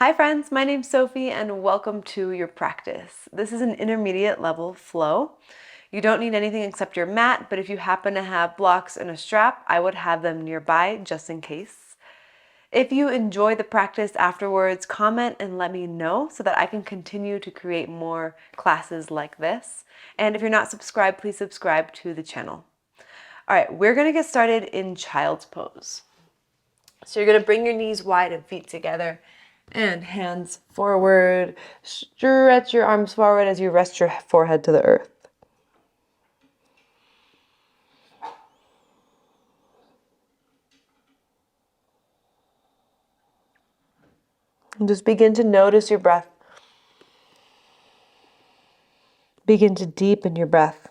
Hi friends, my name's Sophie and welcome to your practice. This is an intermediate level flow. You don't need anything except your mat, but if you happen to have blocks and a strap, I would have them nearby just in case. If you enjoy the practice afterwards, comment and let me know so that I can continue to create more classes like this. And if you're not subscribed, please subscribe to the channel. All right, we're gonna get started in child's pose. So you're gonna bring your knees wide and feet together and hands forward. Stretch your arms forward as you rest your forehead to the earth. And just begin to notice your breath. Begin to deepen your breath.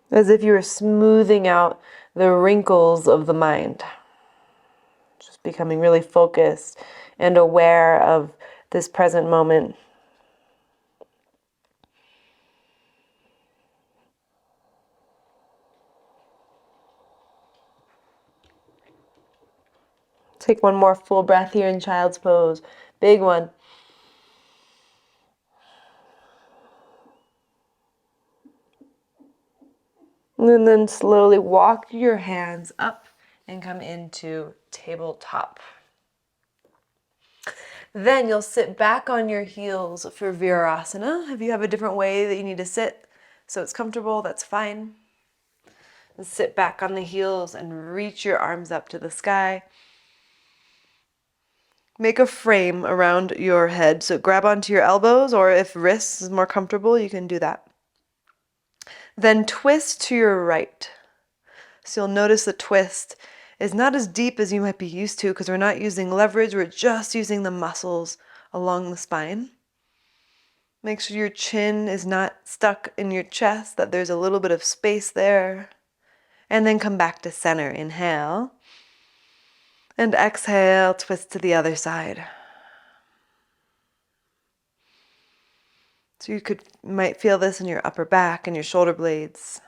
As if you were smoothing out the wrinkles of the mind. Just becoming really focused and aware of this present moment. Take one more full breath here in child's pose. Big one. And then slowly walk your hands up and come into tabletop. Then you'll sit back on your heels for Virasana. If you have a different way that you need to sit so it's comfortable, that's fine. And sit back on the heels and reach your arms up to the sky. Make a frame around your head. So grab onto your elbows, or if wrists is more comfortable, you can do that. Then twist to your right. So you'll notice the twist is not as deep as you might be used to because we're not using leverage, we're just using the muscles along the spine. Make sure your chin is not stuck in your chest, that there's a little bit of space there. And then come back to center. Inhale. And exhale, twist to the other side. So you might feel this in your upper back and your shoulder blades.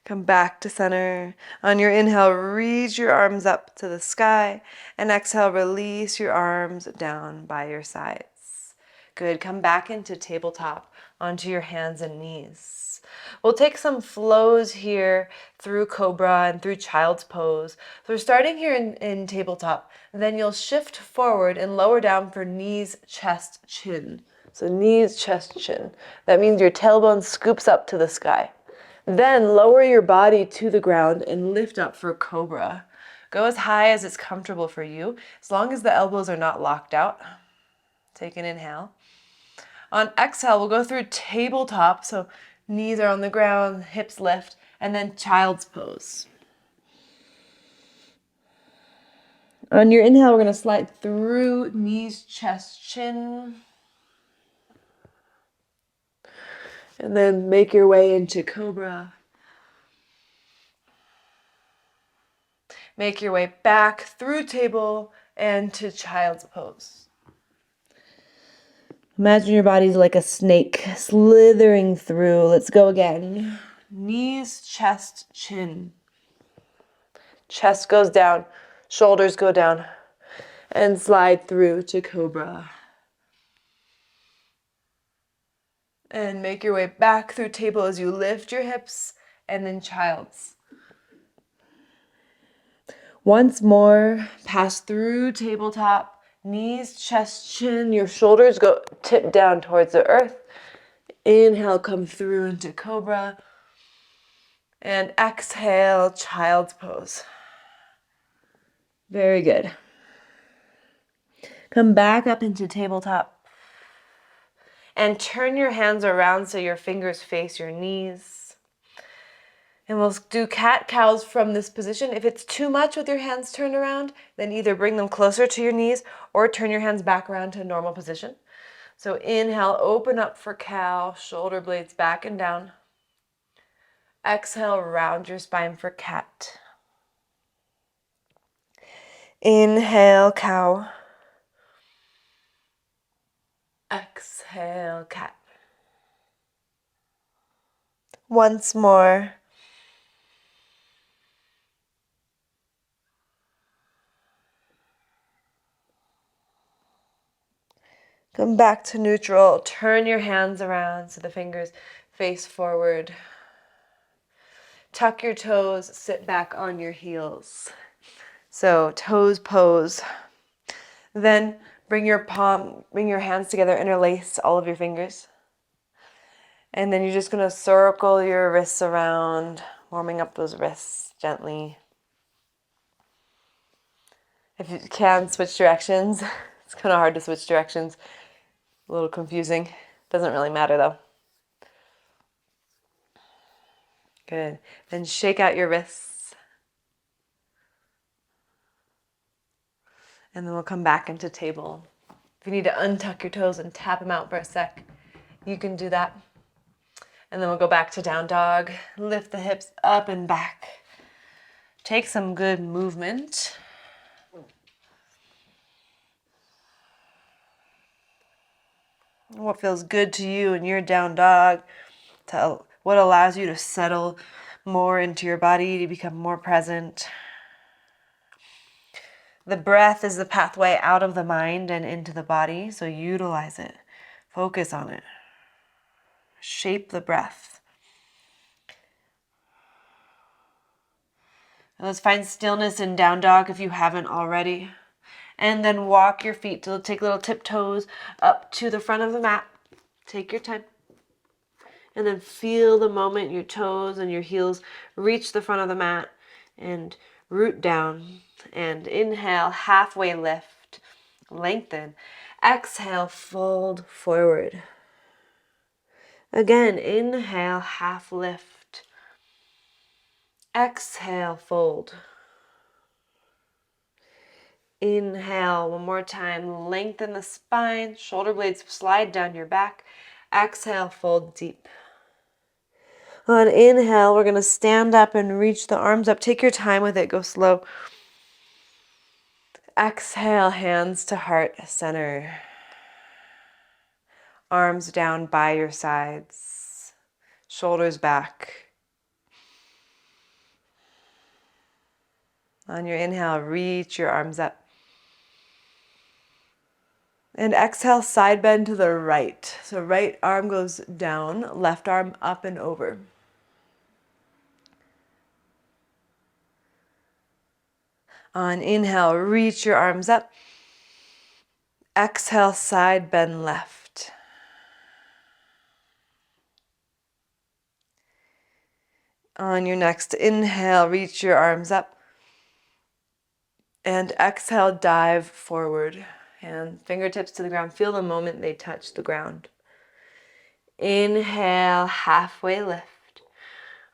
Come back to center. On your inhale, reach your arms up to the sky. And exhale, release your arms down by your sides. Good. Come back into tabletop onto your hands and knees. We'll take some flows here through Cobra and through Child's Pose. So we're starting here in tabletop. Then you'll shift forward and lower down for knees, chest, chin. So knees, chest, chin. That means your tailbone scoops up to the sky. Then lower your body to the ground and lift up for Cobra. Go as high as it's comfortable for you, as long as the elbows are not locked out. Take an inhale. On exhale, we'll go through tabletop, so knees are on the ground, hips lift, and then child's pose. On your inhale, we're going to slide through knees, chest, chin. And then make your way into Cobra. Make your way back through table and to child's pose. Imagine your body's like a snake slithering through. Let's go again. Knees, chest, chin. Chest goes down, shoulders go down, and slide through to Cobra. And make your way back through table as you lift your hips, and then child's. Once more, pass through tabletop. Knees, chest, chin, your shoulders go tip down towards the earth. Inhale, come through into Cobra. And exhale, child's pose. Very good. Come back up into tabletop. And turn your hands around so your fingers face your knees. And we'll do cat-cows from this position. If it's too much with your hands turned around, then either bring them closer to your knees or turn your hands back around to normal position. So inhale, open up for cow, shoulder blades back and down. Exhale, round your spine for cat. Inhale, cow. exhale, cat. Once more. Come back to neutral. Turn your hands around so the fingers face forward. Tuck your toes, sit back on your heels. So toes pose. Then bring your hands together, interlace all of your fingers. And then you're just going to circle your wrists around, warming up those wrists gently. If you can, switch directions. It's kind of hard to switch directions. A little confusing. Doesn't really matter though. Good. Then shake out your wrists. And then we'll come back into table. If you need to untuck your toes and tap them out for a sec, you can do that. And then we'll go back to down dog. Lift the hips up and back. Take some good movement. What feels good to you in your down dog? What allows you to settle more into your body, to become more present. The breath is the pathway out of the mind and into the body, so utilize it. Focus on it. Shape the breath. And let's find stillness in down dog if you haven't already. And then walk your feet to take little tiptoes up to the front of the mat. Take your time. And then feel the moment your toes and your heels reach the front of the mat and root down. And inhale, halfway lift, lengthen. Exhale, fold forward. Again, inhale, half lift. Exhale, fold. Inhale, one more time, lengthen the spine, shoulder blades slide down your back. Exhale, fold deep. On inhale, we're going to stand up and reach the arms up. Take your time with it, go slow. Exhale, hands to heart center. Arms down by your sides, shoulders back. On your inhale, reach your arms up. And exhale, side bend to the right. So right arm goes down, left arm up and over. On inhale, reach your arms up. Exhale, side bend left. On your next inhale, reach your arms up. And exhale, dive forward. And fingertips to the ground. Feel the moment they touch the ground. Inhale, halfway lift.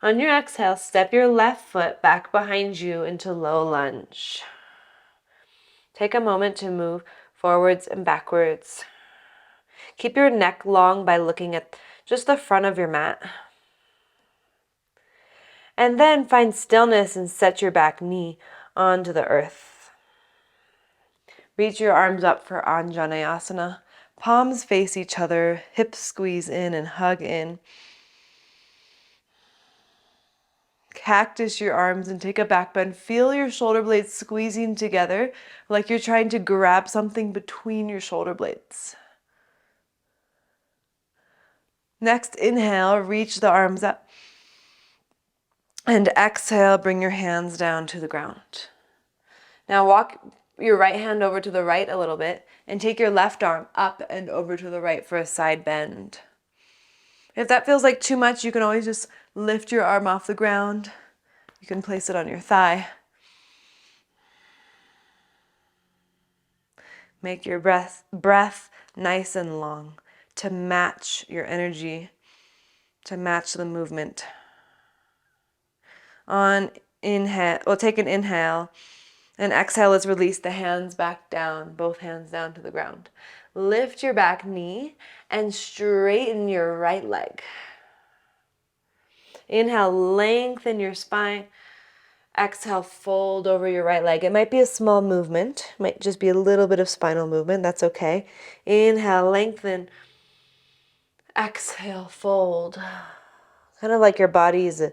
On your exhale, step your left foot back behind you into low lunge. Take a moment to move forwards and backwards. Keep your neck long by looking at just the front of your mat. And then find stillness and set your back knee onto the earth. Reach your arms up for Anjaneyasana. Palms face each other, hips squeeze in and hug in. Cactus your arms and take a back bend. Feel your shoulder blades squeezing together like you're trying to grab something between your shoulder blades. Next, inhale, reach the arms up. And exhale, bring your hands down to the ground. Now walk your right hand over to the right a little bit and take your left arm up and over to the right for a side bend. If that feels like too much, you can always just lift your arm off the ground. You can place it on your thigh. Make your breath nice and long to match your energy, to match the movement. On inhale, we'll take an inhale. And exhale, let's release the hands back down, both hands down to the ground. Lift your back knee and straighten your right leg. Inhale, lengthen your spine. Exhale, fold over your right leg. It might be a small movement, might just be a little bit of spinal movement, that's okay. Inhale, lengthen. Exhale, fold. Kind of like your body is a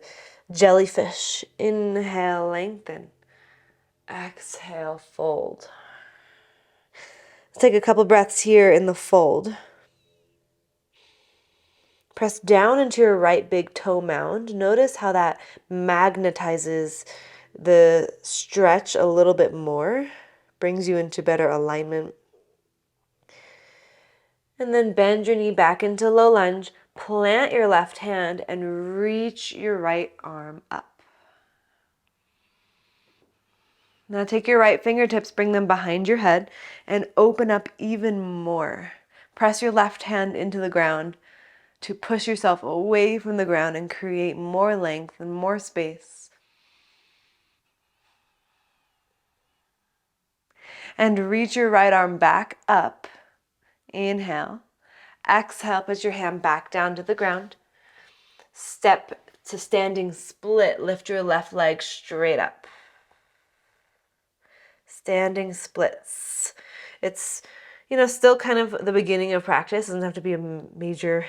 jellyfish. Inhale, lengthen. Exhale, fold. Let's take a couple breaths here in the fold. Press down into your right big toe mound. Notice how that magnetizes the stretch a little bit more, brings you into better alignment. And then bend your knee back into low lunge. Plant your left hand and reach your right arm up. Now take your right fingertips, bring them behind your head, and open up even more. Press your left hand into the ground to push yourself away from the ground and create more length and more space. And reach your right arm back up. Inhale. Exhale, put your hand back down to the ground. Step to standing split. Lift your left leg straight up. Standing splits. It's, still kind of the beginning of practice. It doesn't have to be a major,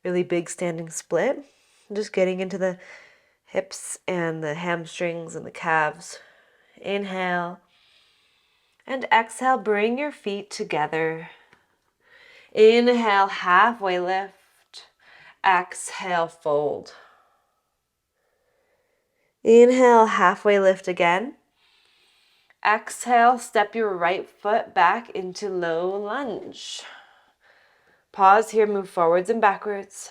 really big standing split. Just getting into the hips and the hamstrings and the calves. Inhale. And exhale, bring your feet together. Inhale, halfway lift. Exhale, fold. Inhale, halfway lift again. Exhale, step your right foot back into low lunge. Pause here, move forwards and backwards.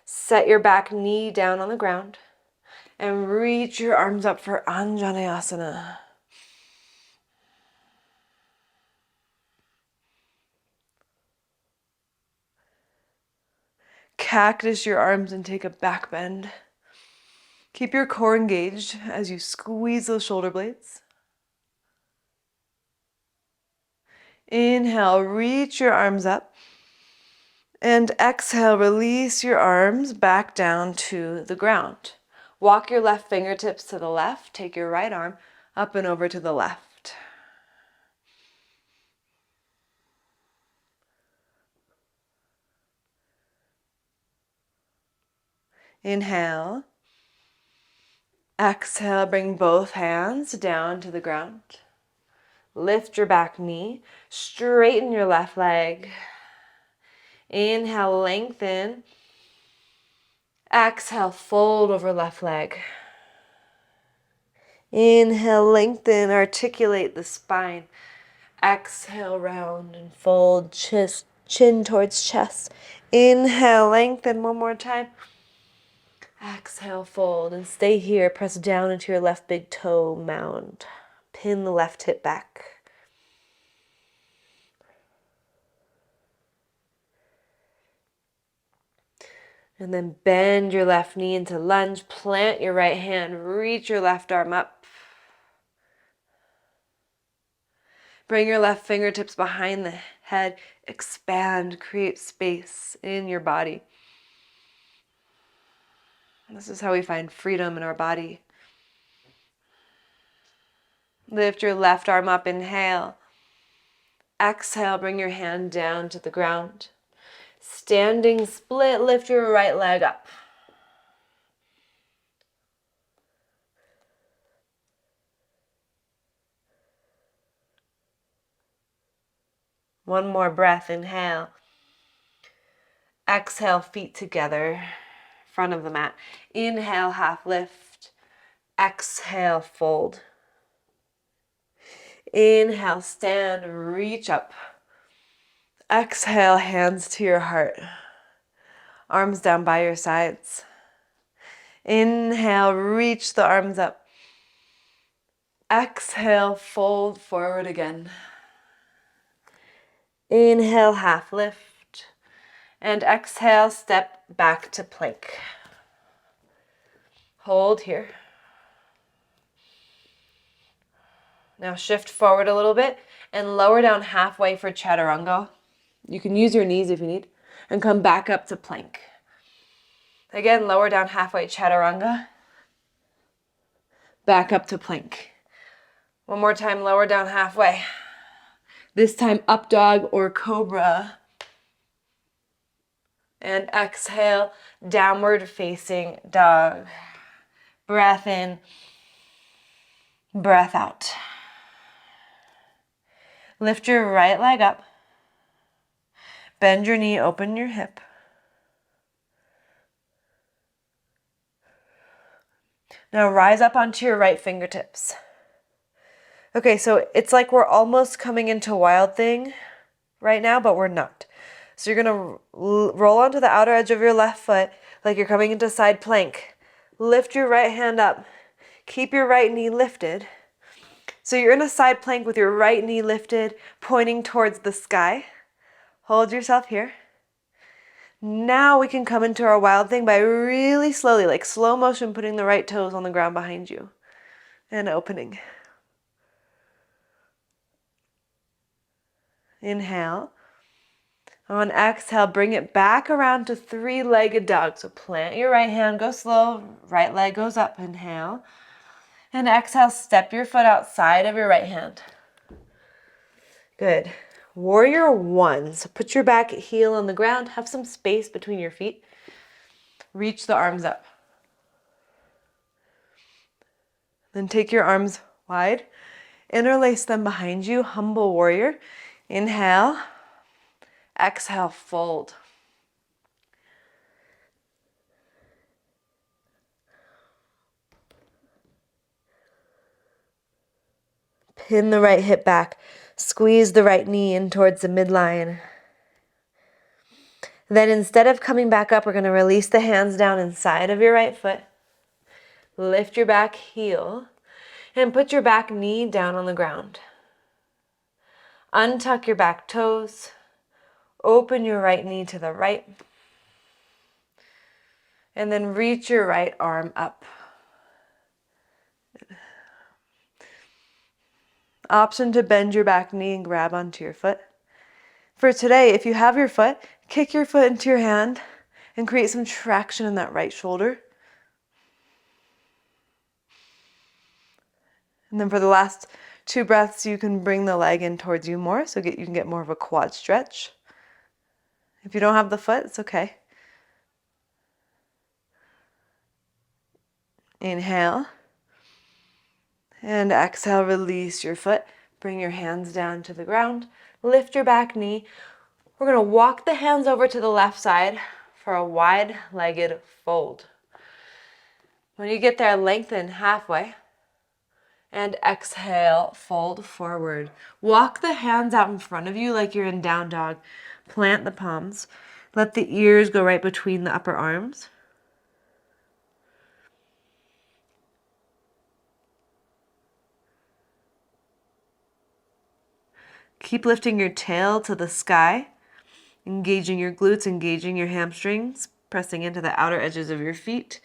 Set your back knee down on the ground and reach your arms up for Anjaneyasana. Cactus your arms and take a back bend. Keep your core engaged as you squeeze those shoulder blades. Inhale, reach your arms up. And exhale, release your arms back down to the ground. Walk your left fingertips to the left. Take your right arm up and over to the left. Inhale. Exhale, bring both hands down to the ground. Lift your back knee. Straighten your left leg. Inhale, lengthen. Exhale, fold over left leg. Inhale, lengthen, articulate the spine. Exhale, round and fold, chin towards chest. Inhale, lengthen one more time. Exhale, fold, and stay here. Press down into your left big toe mound. Pin the left hip back. And then bend your left knee into lunge. Plant your right hand. Reach your left arm up. Bring your left fingertips behind the head. Expand. Create space in your body. This is how we find freedom in our body. Lift your left arm up. Inhale. Exhale. Bring your hand down to the ground. Standing split. Lift your right leg up. One more breath. Inhale. Exhale, feet together, front of the mat. Inhale, half lift. Exhale, fold. Inhale, stand, reach up. Exhale, hands to your heart. Arms down by your sides. Inhale, reach the arms up. Exhale, fold forward again. Inhale, half lift. And exhale, step back to plank. Hold here. Now shift forward a little bit and lower down halfway for chaturanga. You can use your knees if you need, and come back up to plank. Again, lower down halfway, chaturanga. Back up to plank. One more time, lower down halfway. This time, up dog or cobra. And exhale, downward facing dog. Breath in, breath out. Lift your right leg up. Bend your knee, open your hip. Now rise up onto your right fingertips. Okay, so it's like we're almost coming into Wild Thing right now, but we're not. So you're going to roll onto the outer edge of your left foot like you're coming into side plank. Lift your right hand up. Keep your right knee lifted. So you're in a side plank with your right knee lifted, pointing towards the sky. Hold yourself here. Now we can come into our Wild Thing by really slowly, like slow motion, putting the right toes on the ground behind you and opening. Inhale. On exhale, bring it back around to three-legged dog. So plant your right hand, go slow, right leg goes up, inhale. And exhale, step your foot outside of your right hand. Good. Warrior one. So put your back heel on the ground, have some space between your feet. Reach the arms up. Then take your arms wide, interlace them behind you, humble warrior. Inhale, exhale, fold. Pin the right hip back, squeeze the right knee in towards the midline. Then instead of coming back up, we're going to release the hands down inside of your right foot. Lift your back heel and put your back knee down on the ground. Untuck your back toes. Open your right knee to the right. And then reach your right arm up. Option to bend your back knee and grab onto your foot. For today, if you have your foot, kick your foot into your hand and create some traction in that right shoulder. And then for the last 2 breaths, you can bring the leg in towards you more, so you can get more of a quad stretch. If you don't have the foot, it's okay. Inhale. And exhale, release your foot. Bring your hands down to the ground. Lift your back knee. We're going to walk the hands over to the left side for a wide-legged fold. When you get there, lengthen halfway. And exhale, fold forward. Walk the hands out in front of you like you're in down dog. Plant the palms. Let the ears go right between the upper arms. Keep lifting your tail to the sky, engaging your glutes, engaging your hamstrings, pressing into the outer edges of your feet.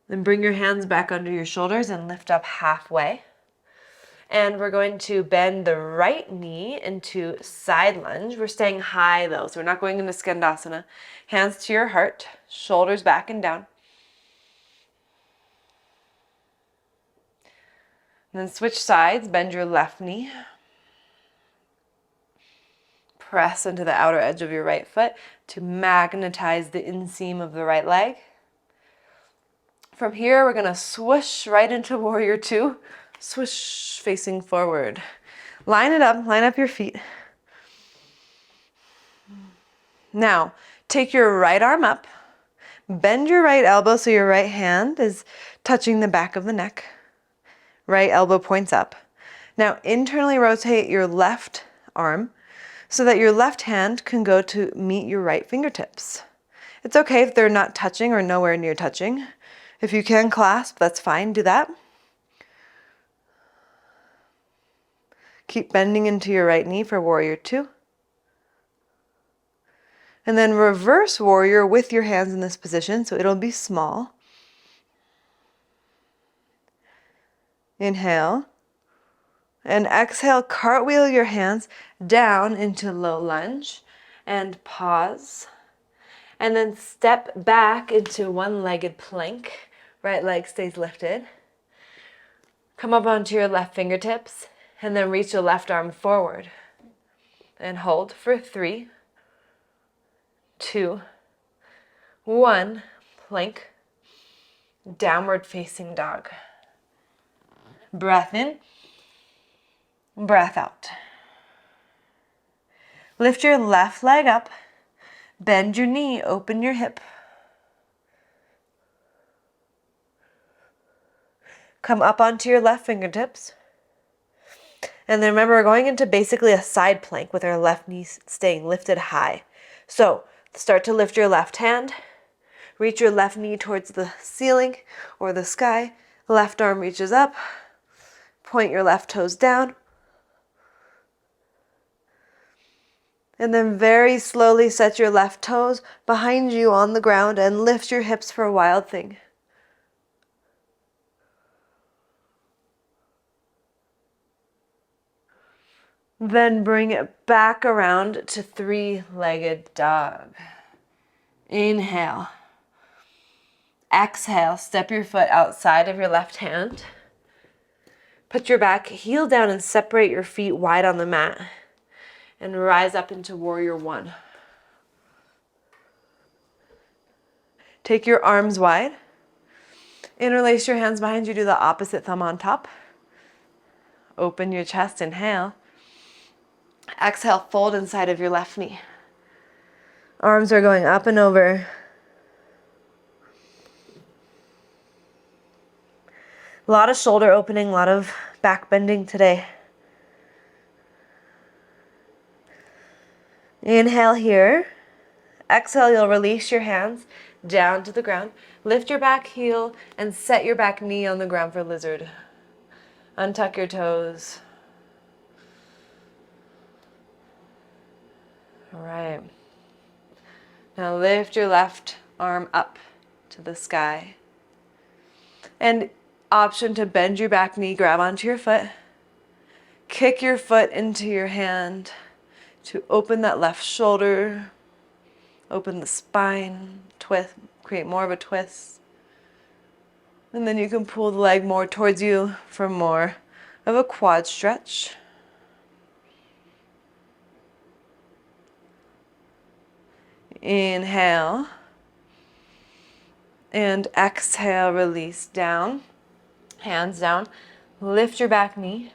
Then bring your hands back under your shoulders and lift up halfway. And we're going to bend the right knee into side lunge. We're staying high though, so we're not going into Skandasana. Hands to your heart, shoulders back and down. And then switch sides, bend your left knee. Press into the outer edge of your right foot to magnetize the inseam of the right leg. From here, we're going to swoosh right into warrior two. Swoosh facing forward. Line it up, line up your feet. Now, take your right arm up. Bend your right elbow so your right hand is touching the back of the neck. Right elbow points up. Now internally rotate your left arm so that your left hand can go to meet your right fingertips. It's okay if they're not touching or nowhere near touching. If you can clasp, that's fine, do that. Keep bending into your right knee for warrior two. And then reverse warrior with your hands in this position, so it'll be small. Inhale. And exhale, cartwheel your hands down into low lunge and pause. And then step back into one-legged plank. Right leg stays lifted. Come up onto your left fingertips and then reach your left arm forward. And hold for 3, 2, 1. Plank. Downward facing dog. Breath in. Breath out. Lift your left leg up. Bend your knee. Open your hip. Come up onto your left fingertips. And then remember, we're going into basically a side plank with our left knee staying lifted high. So start to lift your left hand. Reach your left knee towards the ceiling or the sky. Left arm reaches up. Point your left toes down. And then very slowly set your left toes behind you on the ground and lift your hips for a wild thing. Then bring it back around to 3-legged dog. Inhale. Exhale, step your foot outside of your left hand. Put your back heel down and separate your feet wide on the mat. And rise up into warrior 1. Take your arms wide. Interlace your hands behind you, do the opposite thumb on top. Open your chest, inhale. Exhale, fold inside of your left knee. Arms are going up and over. A lot of shoulder opening, a lot of back bending today. Inhale here. Exhale, you'll release your hands down to the ground. Lift your back heel and set your back knee on the ground for lizard. Untuck your toes. All right. Now lift your left arm up to the sky. And option to bend your back knee, grab onto your foot. Kick your foot into your hand to open that left shoulder. Open the spine, twist, create more of a twist. And then you can pull the leg more towards you for more of a quad stretch. Inhale. And exhale, release down. Hands down. Lift your back knee.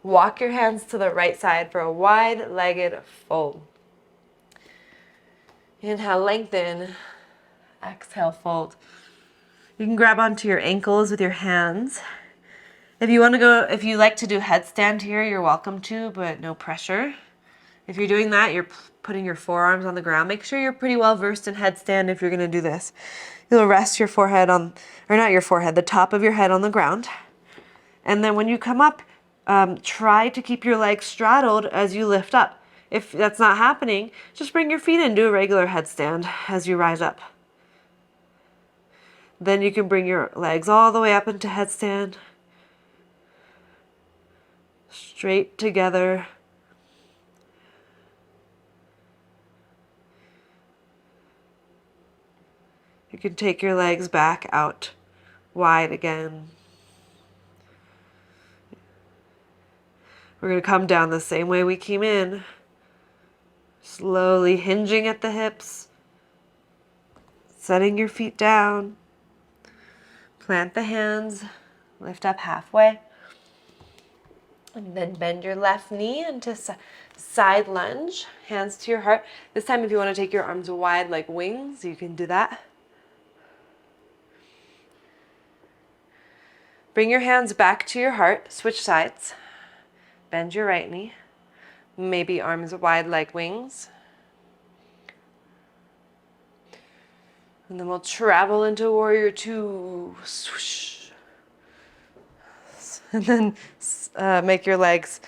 Walk your hands to the right side for a wide-legged fold. Inhale, lengthen. Exhale, fold. You can grab onto your ankles with your hands. If you like to do headstand here, you're welcome to, but no pressure. If you're doing that, you're putting your forearms on the ground. Make sure you're pretty well versed in headstand if you're going to do this. You'll rest your forehead on, or not your forehead, the top of your head on the ground. And then when you come up, try to keep your legs straddled as you lift up. If that's not happening, just bring your feet in, do a regular headstand as you rise up. Then you can bring your legs all the way up into headstand. Straight together. You can take your legs back out wide again. We're going to come down the same way we came in. Slowly hinging at the hips. Setting your feet down. Plant the hands. Lift up halfway. And then bend your left knee into side lunge. Hands to your heart. This time if you want to take your arms wide like wings, you can do that. Bring your hands back to your heart. Switch sides. Bend your right knee. Maybe arms wide like wings. And then we'll travel into warrior 2. Swoosh. And then make your legs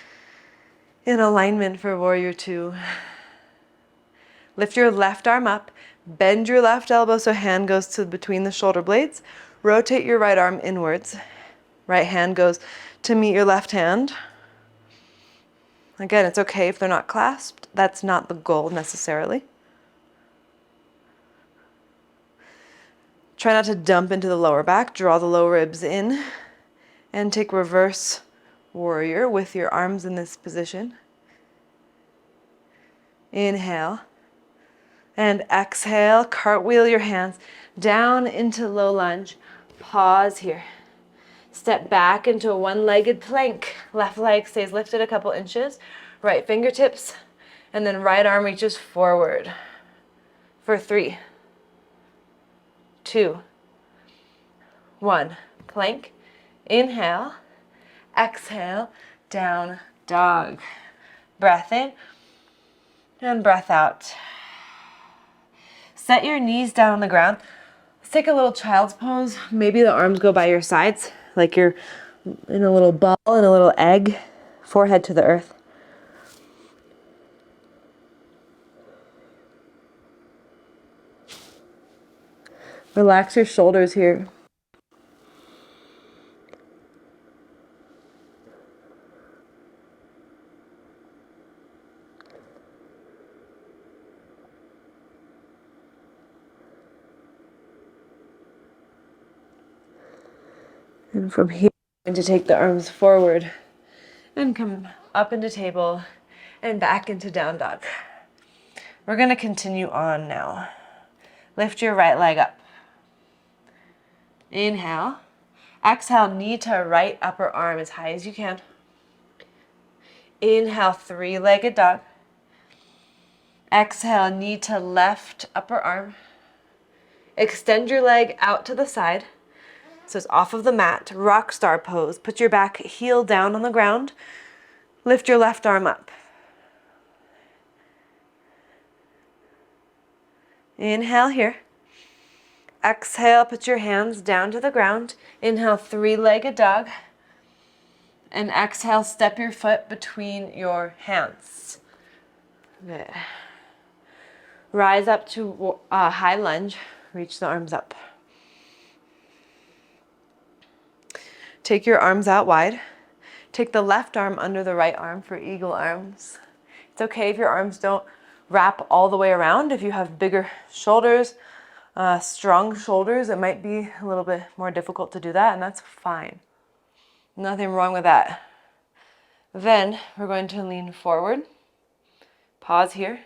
in alignment for warrior 2. Lift your left arm up. Bend your left elbow so hand goes to between the shoulder blades. Rotate your right arm inwards. Right hand goes to meet your left hand. Again, it's okay if they're not clasped. That's not the goal necessarily. Try not to dump into the lower back. Draw the low ribs in and take reverse warrior with your arms in this position. Inhale and exhale. Cartwheel your hands down into low lunge. Pause here. Step back into a one-legged plank. Left leg stays lifted a couple inches. Right fingertips, and then right arm reaches forward. For 3, 2, 1. Plank. Inhale. Exhale. Down dog. Breath in and breath out. Set your knees down on the ground. Let's take a little child's pose. Maybe the arms go by your sides, like you're in a little ball, in a little egg, forehead to the earth. Relax your shoulders here. And from here, I'm going to take the arms forward and come up into table and back into down dog. We're going to continue on now. Lift your right leg up. Inhale. Exhale, knee to right upper arm as high as you can. Inhale, three-legged dog. Exhale, knee to left upper arm. Extend your leg out to the side. So it's off of the mat, rock star pose. Put your back heel down on the ground. Lift your left arm up. Inhale here. Exhale, put your hands down to the ground. Inhale, three-legged dog. And exhale, step your foot between your hands. Good. Rise up to high lunge. Reach the arms up. Take your arms out wide. Take the left arm under the right arm for eagle arms. It's okay if your arms don't wrap all the way around. If you have bigger shoulders, strong shoulders, it might be a little bit more difficult to do that, and that's fine. Nothing wrong with that. Then we're going to lean forward. Pause here.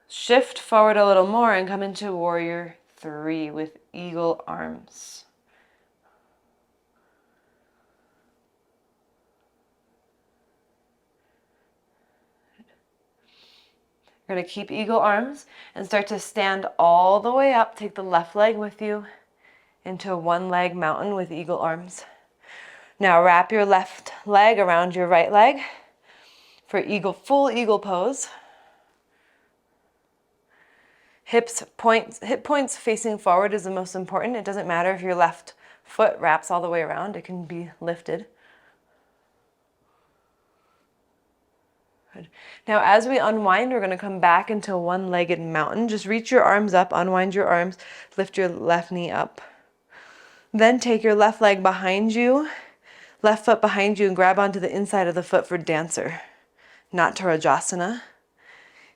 Shift forward a little more and come into warrior 3 with eagle arms. You're going to keep eagle arms and start to stand all the way up. Take the left leg with you into a one-leg mountain with eagle arms. Now wrap your left leg around your right leg for full eagle pose. Hip points facing forward is the most important. It doesn't matter if your left foot wraps all the way around. It can be lifted. Good. Now as we unwind, we're going to come back into a one-legged mountain. Just reach your arms up, unwind your arms, lift your left knee up. Then take your left leg behind you, left foot behind you, and grab onto the inside of the foot for dancer, not Rajasana.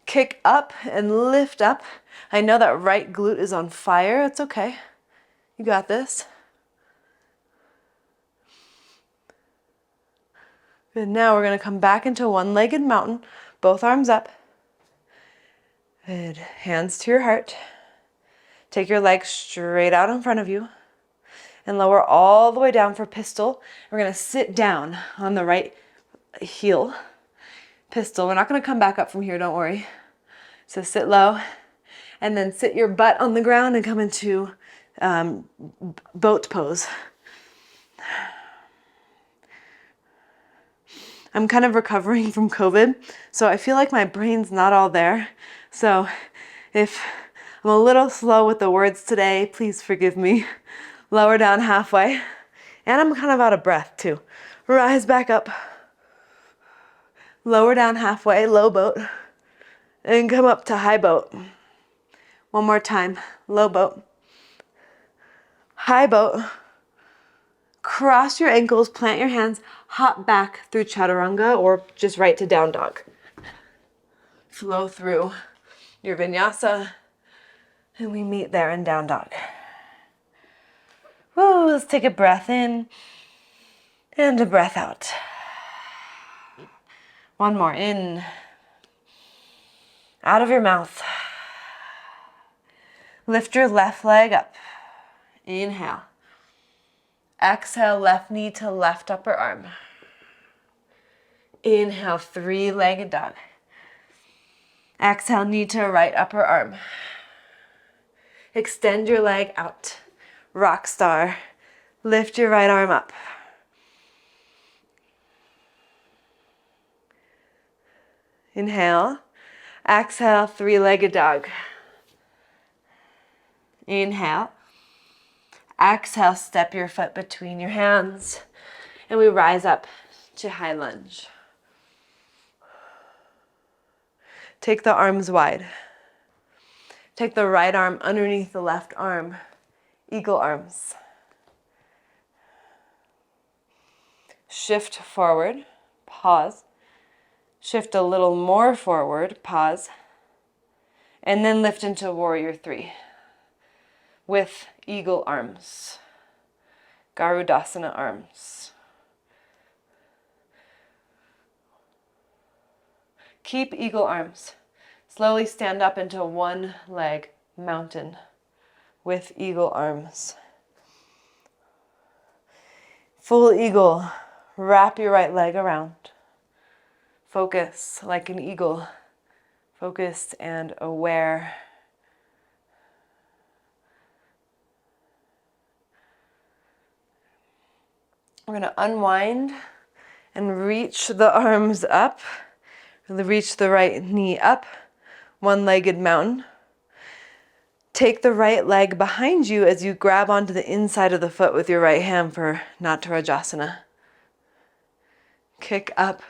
Kick up and lift up. I know that right glute is on fire. It's okay. You got this. And now we're going to come back into one-legged mountain, both arms up. Good. Hands to your heart. Take your legs straight out in front of you and lower all the way down for pistol. We're going to sit down on the right heel. Pistol. We're not going to come back up from here, don't worry. So sit low and then sit your butt on the ground and come into boat pose. I'm kind of recovering from COVID, so I feel like my brain's not all there. So if I'm a little slow with the words today, please forgive me. Lower down halfway. And I'm kind of out of breath too. Rise back up. Lower down halfway, low boat. And come up to high boat. One more time. Low boat. High boat. Cross your ankles, plant your hands, hop back through chaturanga or just right to down dog. Flow through your vinyasa And we meet there in down dog. Woo, let's take a breath in and a breath out. One more, in, out of your mouth. Lift your left leg up. Inhale. Exhale, left knee to left upper arm. Inhale, three-legged dog. Exhale, knee to right upper arm. Extend your leg out. Rock star. Lift your right arm up. Inhale. Exhale, three-legged dog. Inhale. Exhale, step your foot between your hands. And we rise up to high lunge. Take the arms wide. Take the right arm underneath the left arm. Eagle arms. Shift forward. Pause. Shift a little more forward. Pause. And then lift into warrior three with eagle arms. Garudasana arms. Keep eagle arms. Slowly stand up into one leg mountain with eagle arms. Full eagle. Wrap your right leg around. Focus like an eagle. Focused and aware. We're going to unwind and reach the arms up. Reach the right knee up. One-legged mountain. Take the right leg behind you as you grab onto the inside of the foot with your right hand for Natarajasana. Kick up.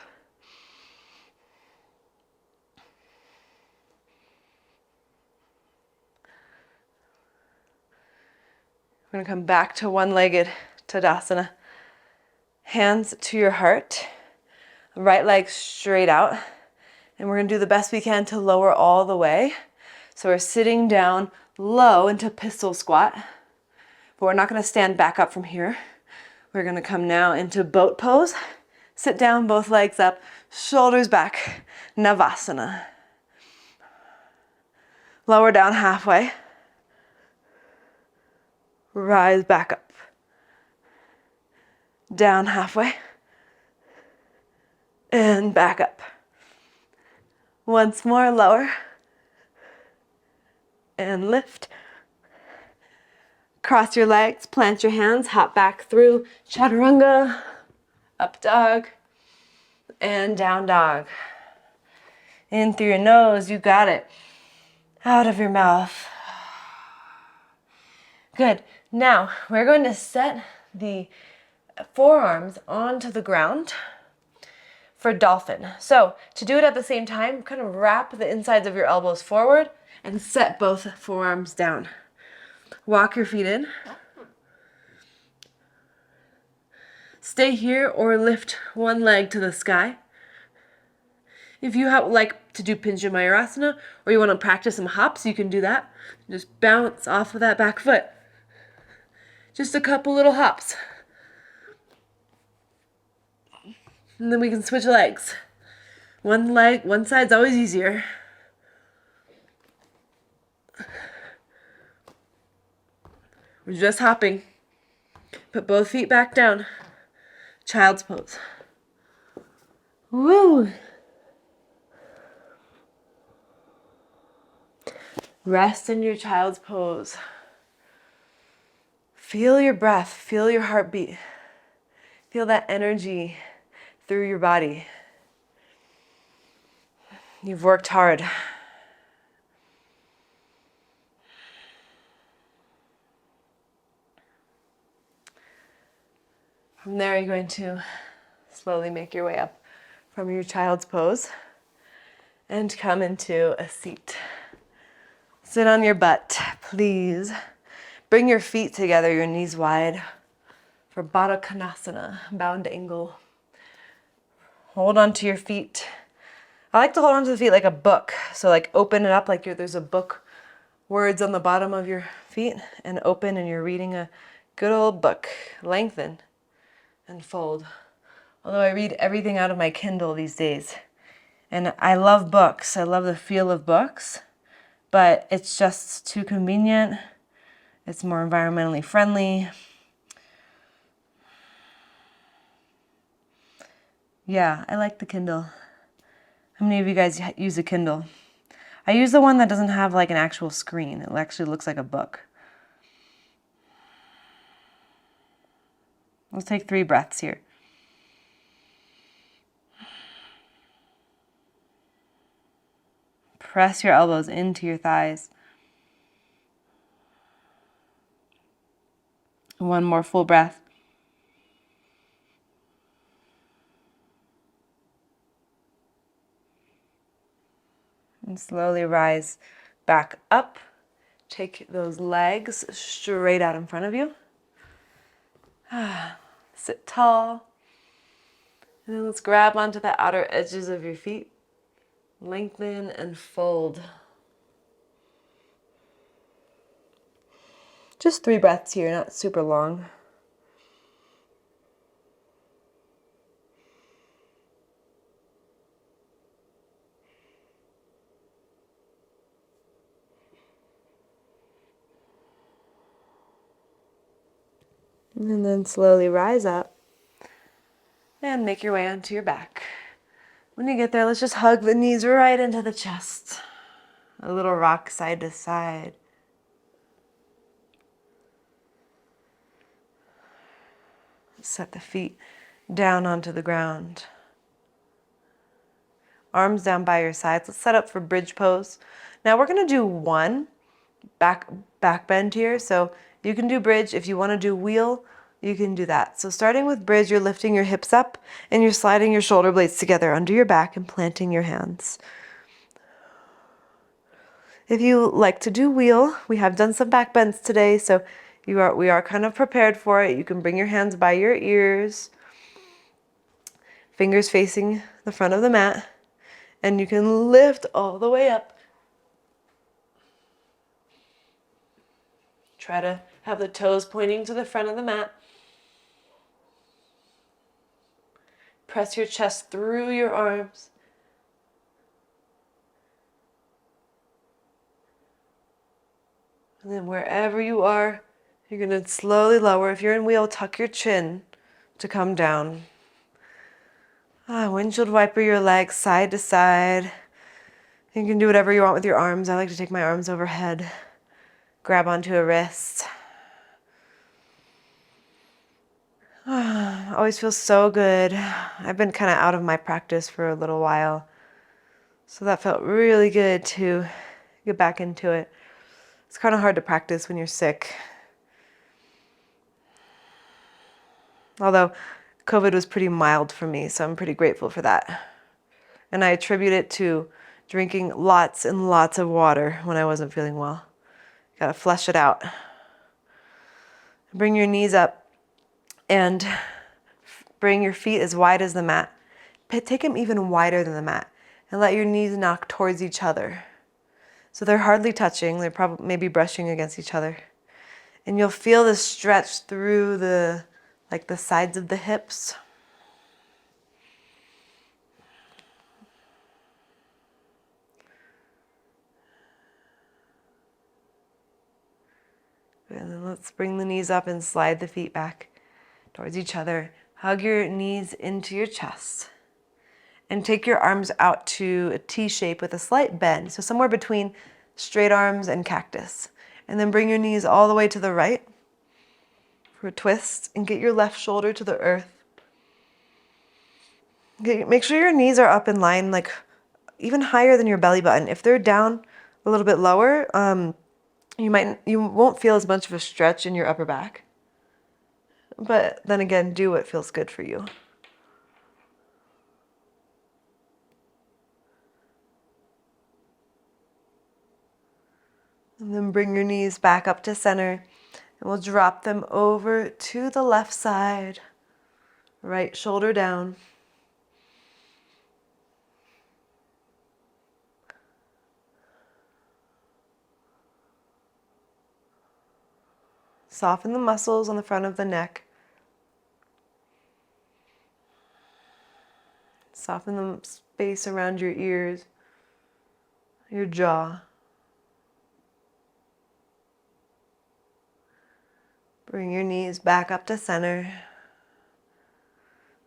We're going to come back to one-legged Tadasana. Hands to your heart. Right leg straight out. And we're going to do the best we can to lower all the way. So we're sitting down low into pistol squat. But we're not going to stand back up from here. We're going to come now into boat pose. Sit down, both legs up, shoulders back. Navasana. Lower down halfway. Rise back up. Down halfway. And back up. Once more, lower. And lift. Cross your legs, plant your hands, hop back through chaturanga, up dog, and down dog. In through your nose, you got it. Out of your mouth. Good. Now, we're going to set the forearms onto the ground for dolphin. So, to do it at the same time, kind of wrap the insides of your elbows forward and set both forearms down. Walk your feet in. Stay here or lift one leg to the sky. If you like to do Pincha Mayurasana or you want to practice some hops, you can do that. Just bounce off of that back foot. Just a couple little hops. And then we can switch legs. One leg, one side's always easier. We're just hopping. Put both feet back down. Child's pose. Woo! Rest in your child's pose. Feel your breath. Feel your heartbeat. Feel that energy through your body. You've worked hard. From there, you're going to slowly make your way up from your child's pose and come into a seat. Sit on your butt, please. Bring your feet together, your knees wide for Baddha Konasana, bound angle. Hold on to your feet. I like to hold on to the feet like a book. So like open it up like there's a book words on the bottom of your feet and open, and you're reading a good old book. Lengthen and fold. Although I read everything out of my Kindle these days. And I love books. I love the feel of books, but it's just too convenient. It's more environmentally friendly. Yeah, I like the Kindle. How many of you guys use a Kindle? I use the one that doesn't have like an actual screen. It actually looks like a book. Let's take 3 breaths here. Press your elbows into your thighs. One more full breath. And slowly rise back up. Take those legs straight out in front of you. Sit tall. And then let's grab onto the outer edges of your feet. Lengthen and fold. Just 3 breaths here, not super long. And then slowly rise up and make your way onto your back. When you get there, let's just hug the knees right into the chest. A little rock side to side. Set the feet down onto the ground. Arms down by your sides. Let's set up for bridge pose. Now we're going to do one back bend here. So you can do bridge. If you want to do wheel, you can do that. So starting with bridge, you're lifting your hips up and you're sliding your shoulder blades together under your back and planting your hands. If you like to do wheel, we have done some back bends today, so we are kind of prepared for it. You can bring your hands by your ears, fingers facing the front of the mat, and you can lift all the way up. Try to have the toes pointing to the front of the mat. Press your chest through your arms. And then wherever you are, you're going to slowly lower. If you're in wheel, tuck your chin to come down. Windshield wiper your legs side to side. You can do whatever you want with your arms. I like to take my arms overhead. Grab onto a wrist. Always feels so good. I've been kind of out of my practice for a little while, so that felt really good to get back into it. It's kind of hard to practice when you're sick. Although COVID was pretty mild for me, so I'm pretty grateful for that. And I attribute it to drinking lots and lots of water when I wasn't feeling well. Gotta flush it out. Bring your knees up and bring your feet as wide as the mat. Take them even wider than the mat and let your knees knock towards each other. So they're hardly touching. They're probably maybe brushing against each other. And you'll feel the stretch through the sides of the hips. And then let's bring the knees up and slide the feet back towards each other. Hug your knees into your chest. And take your arms out to a T shape with a slight bend. So somewhere between straight arms and cactus. And then bring your knees all the way to the right for a twist. And get your left shoulder to the earth. Make sure your knees are up in line, like even higher than your belly button. If they're down a little bit lower, you won't feel as much of a stretch in your upper back. But then again, do what feels good for you. And then bring your knees back up to center. And we'll drop them over to the left side. Right shoulder down. Soften the muscles on the front of the neck. Soften the space around your ears, your jaw. Bring your knees back up to center.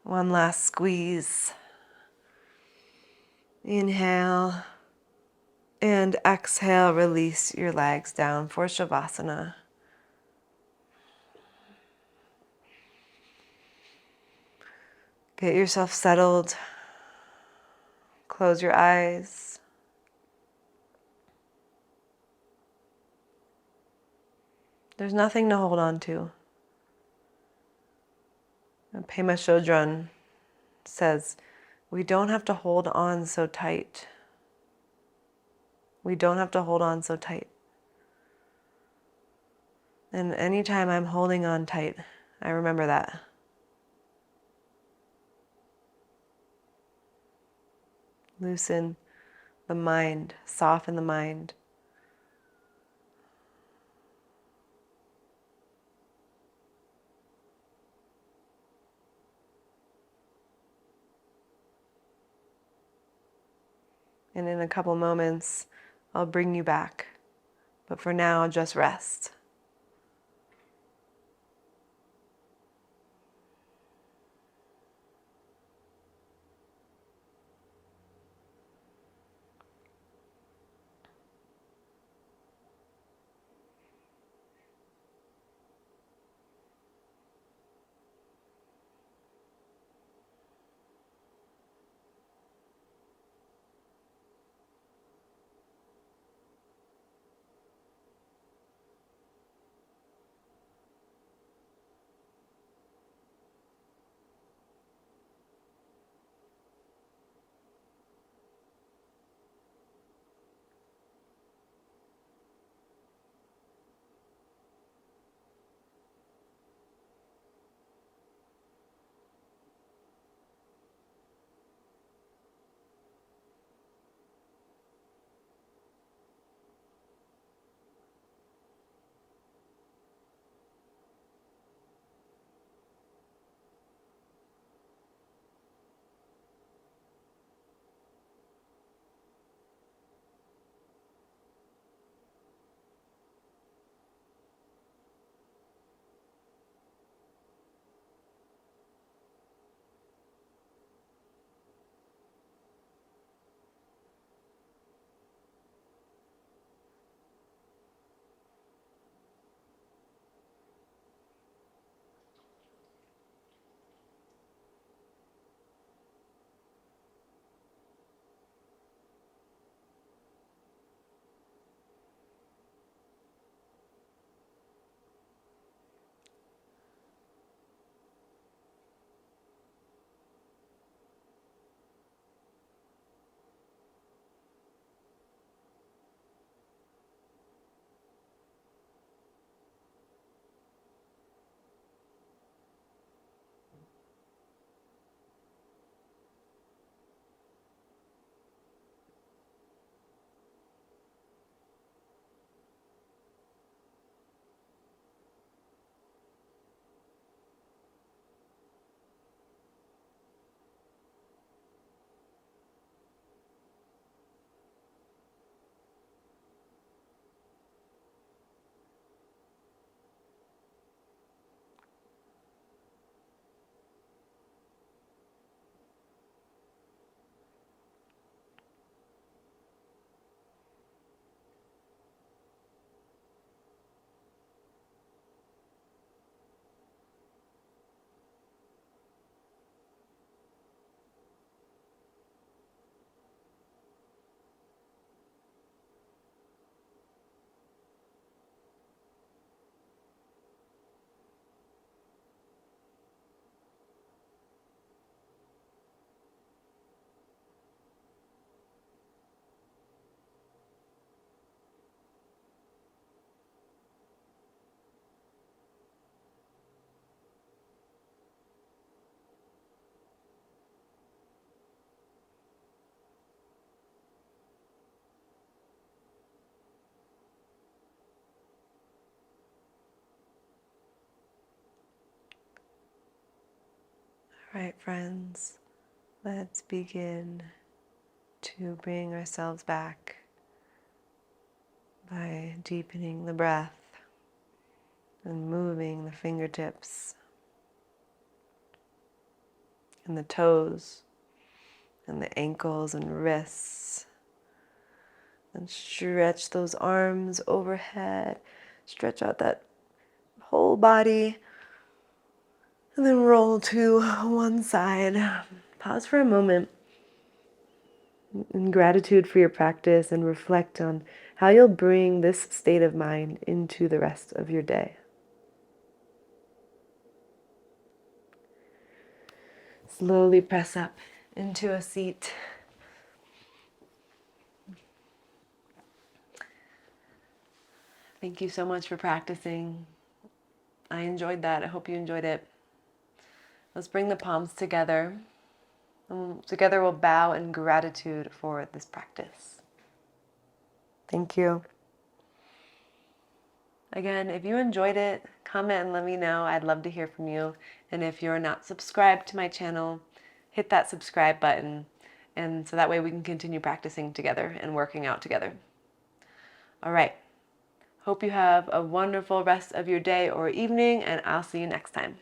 One last squeeze. Inhale and exhale, release your legs down for Savasana. Get yourself settled. Close your eyes. There's nothing to hold on to. Pema Chodron says, we don't have to hold on so tight. We don't have to hold on so tight. And anytime I'm holding on tight, I remember that. Loosen the mind, soften the mind. And in a couple moments, I'll bring you back. But for now, just rest. All right, friends, let's begin to bring ourselves back by deepening the breath and moving the fingertips and the toes and the ankles and wrists. And stretch those arms overhead. Stretch out that whole body. And then roll to one side. Pause for a moment in gratitude for your practice and reflect on how you'll bring this state of mind into the rest of your day. Slowly press up into a seat. Thank you so much for practicing. I enjoyed that. I hope you enjoyed it. Let's bring the palms together. And together we'll bow in gratitude for this practice. Thank you. Again, if you enjoyed it, comment and let me know. I'd love to hear from you. And if you're not subscribed to my channel, hit that subscribe button. And so that way we can continue practicing together and working out together. All right. Hope you have a wonderful rest of your day or evening, and I'll see you next time.